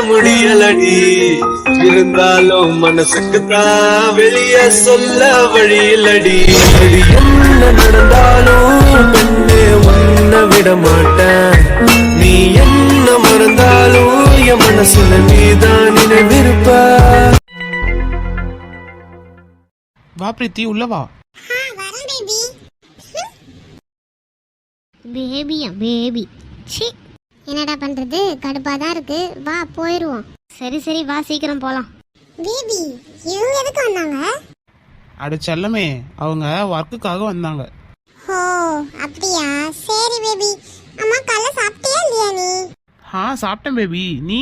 முடியலடி. இருந்தாலும் மனசுக்கு தான் வெளிய சொல்ல வழியிலடி. என்ன நடந்தாலும் பெண்ணே உன்னை விட மாட்டேன். நீ என்ன மறந்தாலும் என் மனசுல நீதான் நினைவிருப்ப. வா பிரீத்தி, உள்ள வா. பேபியா பேபி சி, என்னடா பண்றது, கடுப்பா தான் இருக்கு. வா போயிடுவோம். சரி சரி வா சீக்கிரம் போலாம். பேபி இவங்க எதுக்கு வந்தாங்க? அட செல்லமே, அவங்க ஒர்க்குக்காக வந்தாங்க. ஓ அப்படியா, சரி பேபி. அம்மா காலைல சாப்பிட்டியா இல்லையா நீ? சாப்பிட்டேன் பேபி. நீ?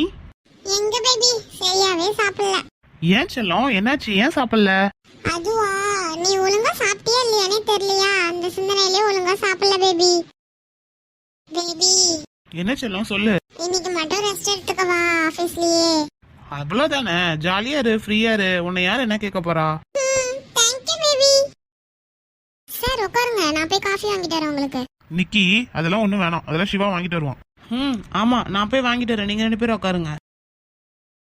எங்க பேபி சரியாவே சாப்பிடல. ஏன் செல்லம், என்னாச்சு, ஏன் சாப்பிடல? அதுவா, நீ ஒழுங்கா சாப்பிட்டியா இல்லையானே தெரியலையா, அந்த சிந்தனையிலே ஒழுங்கா சாப்பிடல பேபி. பேபி என்ன செல்லம் சொல்லு. இன்னைக்கு மட்டும் ரெஸ்ட் எடுத்துக்கவா ஆபீஸ்லயே. அவ்வளவுதானே, ஜாலியா இரு, ஃப்ரீயா இரு. உன்னை யார் என்ன கேட்க போறா? Thank you baby. சார் உட்காருங்க, நான் போய் காஃபி வாங்கிட்டு வரேன் உங்களுக்கு. நிக்கி, அதெல்லாம் ஒண்ணும் வேணாம், அதெல்லாம் சிவா வாங்கிட்டு வருவான். ஆமா, நான் போய் வாங்கிட்டு வரேன், நீங்க 2 பேரும் உட்காருங்க.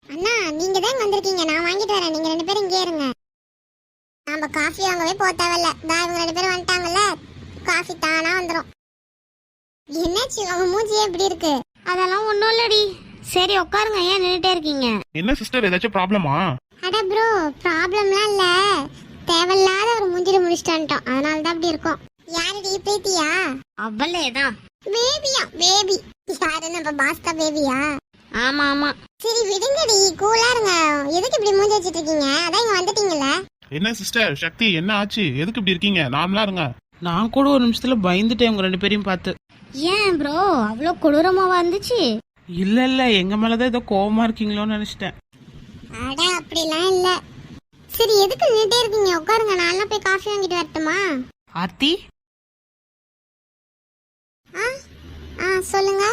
அண்ணா நீங்க தான் வந்திருக்கீங்க, நான் வாங்கிட்டு வரேன், நீங்க 2 பேரும் இங்கே இருங்க. நாம காஃபி வாங்கவே போத்தவல்ல, தான் இவங்க 2 பேரும் வந்துட்டாங்கல்ல, காஃபி தானா வந்துரும். என்னாச்சு உங்க மூஞ்சியே எப்படி இருக்கு? அதெல்லாம் ஒண்ணும் இல்லடி. சரி உட்காருங்க, ஏன் நின்னுட்டே இருக்கீங்க? என்ன சிஸ்டர், ஏதாச்சும் ப்ராப்ளமா? அட ப்ரோ, ப்ராப்ளம்லாம் இல்ல, தேவையில்லாத ஒரு மூஞ்சில முடிச்சிட்டான்ட்டோம், அதனால தான் அப்படி இருக்கும். யாருடி, பிரீத்தியா? அவளே தான். பேபியா பேபி? யாரு, நம்ம பாஸ்தா பேபியா? ஆமா ஆமா. சரி விடுங்கடி, கூலா இருங்க. எதுக்கு இப்படி மூஞ்சி வச்சிட்டு இருக்கீங்க? அதான் இங்க வந்துட்டீங்கல்ல. என்ன சிஸ்டர் சக்தி, என்ன ஆச்சு, எதுக்கு இப்படி இருக்கீங்க? நார்மலா இருங்க. நான் கூட ஒரு நிமிஷத்துல பயந்துட்டேன் உங்க 2 பேரையும் பார்த்து. ஏன் ப்ரோ, அவ்வளோ கொடூரமாவா இருந்துச்சு? இல்ல இல்ல, எங்க மேலதான் ஏதோ கோவமா இருக்கீங்களோன்னு நினைச்சிட்டேன். அட அப்படிலாம் இல்ல. சரி எதுக்கு நின்னுட்டே இருக்கீங்க, உட்காருங்க, நான் போய் காஃபி வாங்கிட்டு வரட்டுமா? ஆர்த்தி, சொல்லுங்க.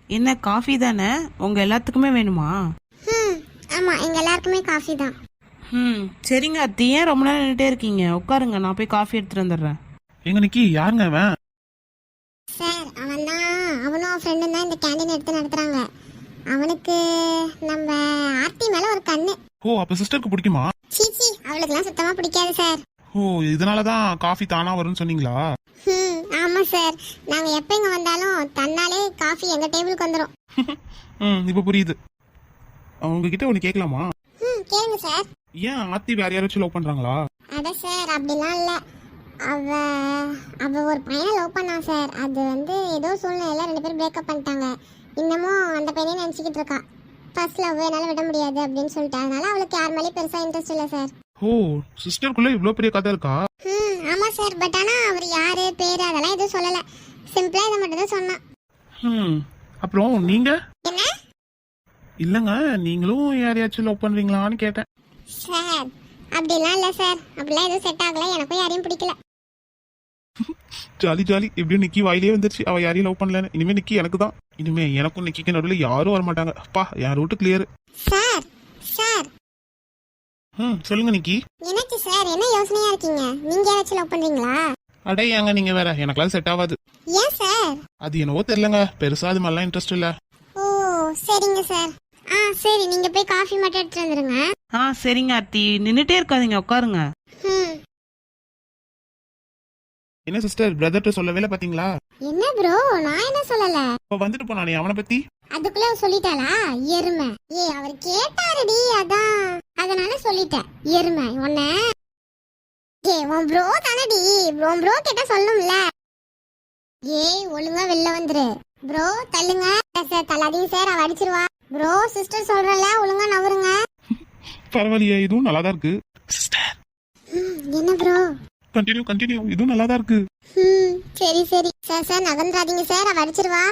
என்ன காஃபி தானே, உங்க எல்லாத்துக்குமே வேணுமா? ஆமா, எங்க எல்லாருக்குமே காஃபி தான். சரிங்க ஆர்த்தி, ஏன் ரொம்ப நேரம் நின்னுட்டே இருக்கீங்க? உட்காருங்க, நான் போய் காஃபி எடுத்துட்டு வந்துடுறேன். எங்க நிக்கி, யாருங்க அவன்? சார் அவன் தான், அவனும் ஃப்ரெண்டும் தான் இந்த கேண்டீன் எடுத்து நடத்துறாங்க. அவனுக்கு நம்ம ஆர்த்தி மேல ஒரு கண்ணு. ஓ, அப்ப சிஸ்டருக்கு பிடிக்குமா? சீச்சி, அவளுக்குலாம் சுத்தமா பிடிக்காது சார். ஓ, இதனாலதான் காஃபி தானா வரும்னு சொன்னீங்களா? ஆமா சார், நாங்க எப்ப இங்க வந்தாலும் தன்னாலே காஃபி எங்க டேபிளுக்கு வந்துரும். இப்ப புரியுது. உங்ககிட்ட ஒண்ணு கேட்கலாமா? கேளுங்க சார். ஏன் ஆர்த்தி வேற யாராச்சும் லவ் பண்றாங்களா? அட சார் அப்படிலாம் இல்ல. அவ ஒரு பையனை லவ் பண்ணா சார். அது ஏதோ சூழ்நிலையில 2 பேரும் பிரேக்கப் பண்ணிட்டாங்க. இன்னமும் அந்த பையனை நினைச்சுக்கிட்டு இருக்கா. ஃபர்ஸ்ட் லவ் என்னால விட முடியாது அப்படின்னு சொல்லிட்டு, அதனால அவளுக்கு யார் மேலேயும் பெருசா இன்ட்ரெஸ்ட் இல்ல சார். ஓ, சிஸ்டருக்குள்ள இவ்ளோ பெரிய கதை இருக்கா? ஆமா சார், பட் ஆனா அவர் யாரு, பேரு அதெல்லாம் எதுவும் சொல்லல. சிம்பிளா இதை மட்டும் தான் சொன்னான். அப்புறம் நீங்க? என்ன? இல்லங்க, நீங்களும் யாரையாச்சும் லவ் பண்றீங்களான்னு கேட்டேன். சார் அப்படிலாம் இல்ல சார், அப்படிலாம் எதுவும் செட் ஆகல, எனக்கும் யாரையும் பிடிக்கல. ஜாலி ஜாலி, எப்படியும் நிக்கி வாயிலே வந்துருச்சு அவ யாரையும் லவ் பண்ணலன்னு. இனிமே நிக்கி எனக்கு தான். இனிமே எனக்கும் நிக்கிக்கு நடுவில் யாரும் வர மாட்டாங்க. அப்பா, என் ரூட்டு கிளியர். சார் சார் சொல்லுங்க நிக்கி. என்னாச்சு சார், என்ன யோசனையா இருக்கீங்க? நீங்க யாராச்சும் லவ் பண்றீங்களா? அடே ஏங்க நீங்க வேற, எனக்கெல்லாம் செட் ஆகாது. ஏன் சார்? அது என்னவோ தெரியலங்க, பெருசா அது மாதிரிலாம் இன்ட்ரெஸ்ட் இல்ல. ஓ சரிங்க சார். சரி, நீங்க போய் காஃபி மட்டும் எடுத்துட்டு வந்துருங்க. சரிங்க ஆர்த்தி, நின்னுட்டே இருக்காதீங்க, உட்காருங்க. என்ன சிஸ்டர், பிரதர்ட்ட சொல்லவே பாத்தீங்களா? என்ன ப்ரோ, நான் என்ன சொல்லல. இப்ப வந்துட்டு போனானே அவனை பத்தி. அதுக்குள்ள சொல்லிட்டாளா எருமை? அவர் கேட்டாருடி, அதனால சொல்லிட்டேன் எருமை. உன்ன உன் ப்ரோ தானடி, உன் ப்ரோ கேட்டா சொல்லணும்ல. ஒழுங்கா வெளில வந்துரு. ப்ரோ தள்ளுங்க சார், தள்ளாதீங்க சார், அவ அடிச்சிருவா. ப்ரோ சிஸ்டர் சொல்றல, ஒழுங்கா நவருங்க. பரவாயில்லையே, இதுவும் நல்லா தான் இருக்கு சிஸ்டர். என்ன ப்ரோ? கண்டினியூ, இதுவும் நல்லா தான் இருக்கு. சரி சரி சார், நகர்ந்துராதீங்க சார், அவ அடிச்சிருவா.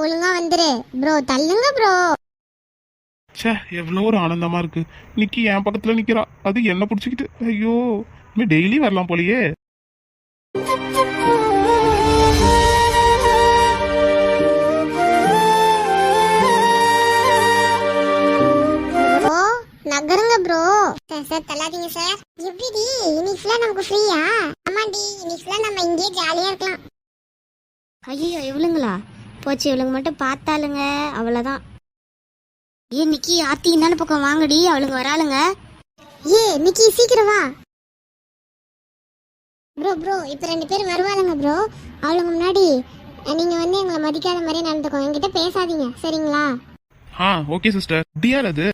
ஒழுங்கா வந்துரு. ப்ரோ தள்ளுங்க ப்ரோ. ச்சே, எவ்வளவு ஒரு ஆனந்தமா இருக்கு. நிக்கி என் பக்கத்துல நிக்கிறா, அது என்ன புடிச்சுக்கிட்டு. ஐயோ, டெய்லி வரலாம் போலயே. நகருங்க ப்ரோ. சார் தள்ளாதீங்க சார். எப்படி இன்னைக்கு ஃபுல்லா நமக்கு ஃப்ரீயா? ஆமாண்டி, இன்னைக்கு ஃபுல்லா நம்ம இங்கேயே ஜாலியா இருக்கலாம். ஐயோ இவளுங்களா போச்சு, இவளுங்க மட்டும் பார்த்தாலுங்க அவ்வளவுதான். ஏ நிக்கி ஆர்த்தி இந்தான பக்கம் வாங்கடி, அவளுங்க வராளுங்க. ஏ நிக்கி சீக்கிரம் வா. ப்ரோ ப்ரோ இப்போ 2 பேர் வருவாளுங்க ப்ரோ. அவளுங்க முன்னாடி நீங்க வந்து எங்களை மதிக்காத மாதிரி நடந்துக்கோங்க, என்கிட்ட பேசாதீங்க சரிங்களா? Okay sister. டியார் அது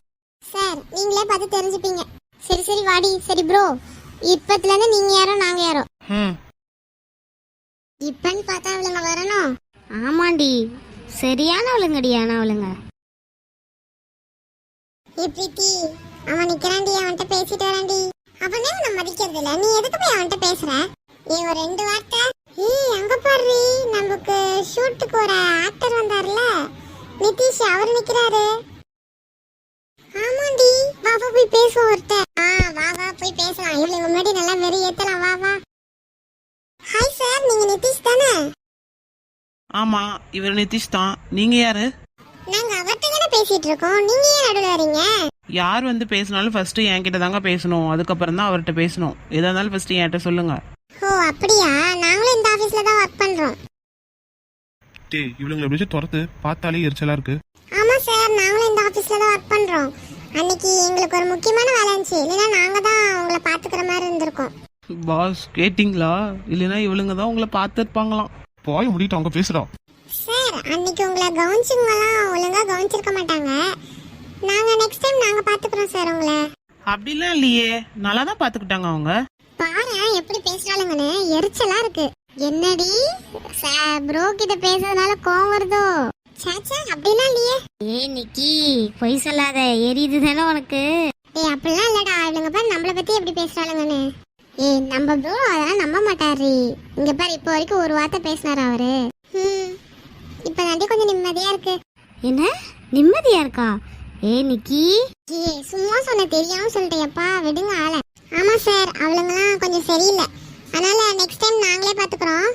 சார் நீங்களே பார்த்து தெரிஞ்சுப்பீங்க. சரி சரி வாடி. சரி ப்ரோ, இப்பத்துல இருந்து நீங்க யாரோ நாங்க யாரோ. இப்பன்னு பார்த்தா அவளுங்க வரணும். ஆமாண்டி, சரியான அவளுங்கடி. ஆனா அவளுங்க பிரீத்தி அவன் நிக்கிறான்டி, அவன்கிட்ட பேசிட்டு வரான்டி. அவனே உன்னை மதிக்கிறது இல்ல, நீ எதுக்கு போய் அவன்கிட்ட பேசுற? நீ ஒரு 2 வார்த்தை. அங்க பாரு, நமக்கு ஷூட்டுக்கு ஒரு ஆக்டர் வந்தார்ல நிதிஷ், அவர் நிக்கிறாரு. ஆமாண்டி, வா வா போய் பேசுவோம் ஒருத்த. வா வா போய் பேசலாம், இவளுக்கு முன்னாடி நல்லா வெறி ஏத்தலாம். வா வா. ஹாய் சார், நீங்க நிதிஷ் தானே? ஆமா, இவர் நிதிஷ் தான். நீங்க யாரு? நாங்க அவர்கிட்ட தானே பேசிட்டு இருக்கோம், நீங்க ஏன் நடுவுல வரீங்க? யார் வந்து பேசினாலும் ஃபர்ஸ்ட் என்கிட்ட தாங்க பேசணும், அதுக்கப்புறம் தான் அவர்கிட்ட பேசணும். எதா இருந்தாலும் ஃபர்ஸ்ட் என்கிட்ட சொல்லுங்க. ஓ அப்படியா, நாங்களும் இந்த ஆபீஸ்ல தான் ஒர்க் பண்றோம். டேய் இவளுங்களை எப்படி துரத்து, பார்த்தாலே எரிச்சலா இருக்கு. ஆமா சார், நாங்களும் இந்த ஆபீஸ்ல தான் ஒர்க் பண்றோம். அன்னைக்கு எங்களுக்கு ஒரு முக்கியமான வேலை இருந்துச்சு, இல்லைன்னா நாங்க தான் உங்களை பாத்துக்கிற மாதிரி இருந்திருக்கோம். பாஸ் கேட்டிங்களா? இல்லைன்னா இவளுங்க தான் உங்களை பார்த்துருப்பாங்களாம். போய் முடிட்டு அவங்க பேசுறா. சார் அன்னைக்கு உங்களை கவனிச்சவங்கலாம் ஒழுங்கா கவனிச்சிருக்க மாட்டாங்க. நாங்க நெக்ஸ்ட் டைம் நாங்க பாத்துக்கிறோம் சார் உங்களை. அப்படிலாம் இல்லையே, நல்லா தான் பார்த்துக்கிட்டாங்க அவங்க. பாரு எப்படி பேசுறாளுங்கன்னு, எரிச்சலா இருக்கு. என்னடி ப்ரோ கிட்ட பேசுறதுனால கோவம் வருதோ? சாச்சா அப்படிலாம் இல்லையே. நிக்கி பொய் சொல்லாத, எரியுது தானே உனக்கு? அப்படிலாம் இல்லடா, இவங்க பாரு நம்மளை பத்தி எப்படி பேசுறாளுங்கன்னு. நம்ம ப்ரோ அதெல்லாம் நம்ப மாட்டாரு. இங்க பாரு, இப்போ வரைக்கும் ஒரு வார்த்தை பேசினாரு அவரு. இப்ப நடி கொஞ்சம் நிம்மதியா இருக்கு. என்ன நிம்மதியா இருக்கா? நிக்கி சும்மா சொன்ன, தெரியாம சொல்லிட்டேப்பா, விடுங்க ஆள. ஆமா சார், அவளுங்கலாம் கொஞ்சம் சரியில்லை, அதனால நெக்ஸ்ட் டைம் நாங்களே பாத்துக்கிறோம்.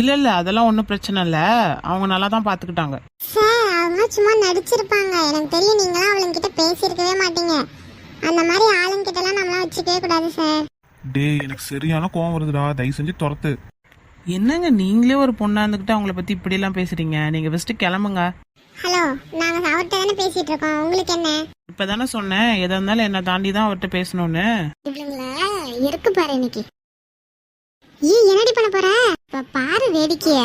இல்ல அதெல்லாம் ஒன்றும் பிரச்சனை இல்லை, அவங்க நல்லா தான் பார்த்துக்கிட்டாங்க. சார் அவங்க சும்மா நடிச்சிருப்பாங்க, எனக்கு தெரியும். நீங்களாம் அவளுங்க கிட்ட பேசியிருக்கவே மாட்டீங்க. அந்த மாதிரி ஆளுங்க கிட்ட எல்லாம் நம்மளாம் வச்சுக்கவே கூடாது சார். டேய் எனக்கு சரியான கோவம் வருதுடா, தயவு செஞ்சு துரத்து. என்னங்க நீங்களே ஒரு பொண்ணா இருந்துக்கிட்டு அவங்கள பத்தி இப்படி எல்லாம் பேசுறீங்க? நீங்க ஃபர்ஸ்ட் கிளம்புங்க. ஹலோ, நாங்க அவர்கிட்ட தானே பேசிட்டு இருக்கோம், உங்களுக்கு என்ன? இப்பதானே சொன்னேன் எதா இருந்தாலும் என்ன தாண்டி தான் அவர்கிட்ட பேசணும்னு. இவங்கள இருக்கு பாரு இன்னைக்கு. என்னடி பண்ண போற? இப்ப பாரு வேடிக்கைய.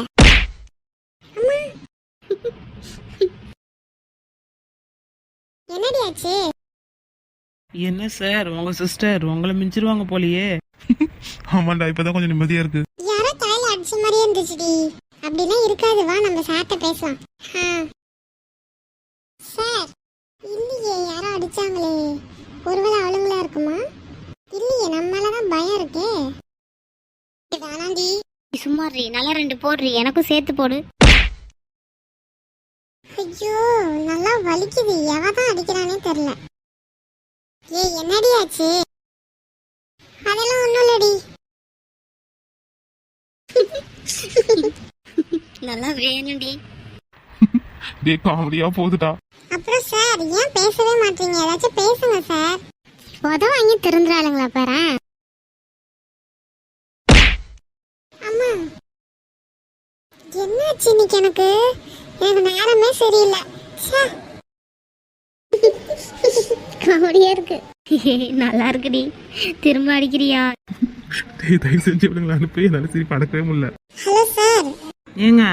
என்னடி ஆச்சு? என்ன சார், உங்க சிஸ்டர் உங்களை மிஞ்சிருவாங்க போலியே. ஆமாண்டா, இப்பதான் கொஞ்சம் நிம்மதியா இருக்கு. யாரோ தலையில அடிச்ச மாதிரியே இருந்துச்சுடி. அப்படிலாம் இருக்காது, வா நம்ம சார்ட்ட பேசலாம். சார் இல்லையே, யாரோ அடிச்சாங்களே, ஒருவேளை அவளுங்களா இருக்குமா? இல்லையே, நம்மளாலதான் பயம் இருக்கே. வேணாண்டி, சும்மாரி, நல்லா 2 போடுறி, எனக்கும் சேர்த்து போடு. ஐயோ நல்லா வலிக்குது, எவதான் அடிக்கிறானே தெரியல. என்னடி ஆச்சு? அதெல்லாம் ஒண்ணும் இல்லடி. நல்லா வேணும்டி. டேய் காமெடியா போகுதுடா. அப்புறம் சார் ஏன் பேசவே மாட்டீங்க? ஏதாச்சும் பேசுங்க சார். உதவ வாங்கி திருந்துறாளுங்களா பாரு. அம்மா என்னாச்சு இன்னைக்கு? எனக்கு நேரமே சரியில்லை. காமெடியா இருக்கு. நல்லா இருக்குடி. திரும்ப அடிக்கிறியா? டேய் தயவு செஞ்சு இவளுங்களை அனுப்பி, என்னால சிரிப்பு அடக்கவே முடியல. Hello sir. ஏங்க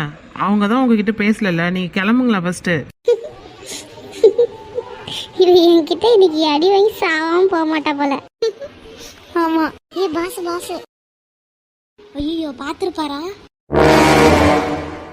அவங்க தான் உங்ககிட்ட பேசல, நீங்க கிளம்புங்களா ஃபர்ஸ்ட். இவ என்கிட்ட இன்னைக்கு அடி வாங்கி சாவாம போக மாட்டா போல. ஆமா. Boss boss. ஐயோ பாத்துருப்பாரா?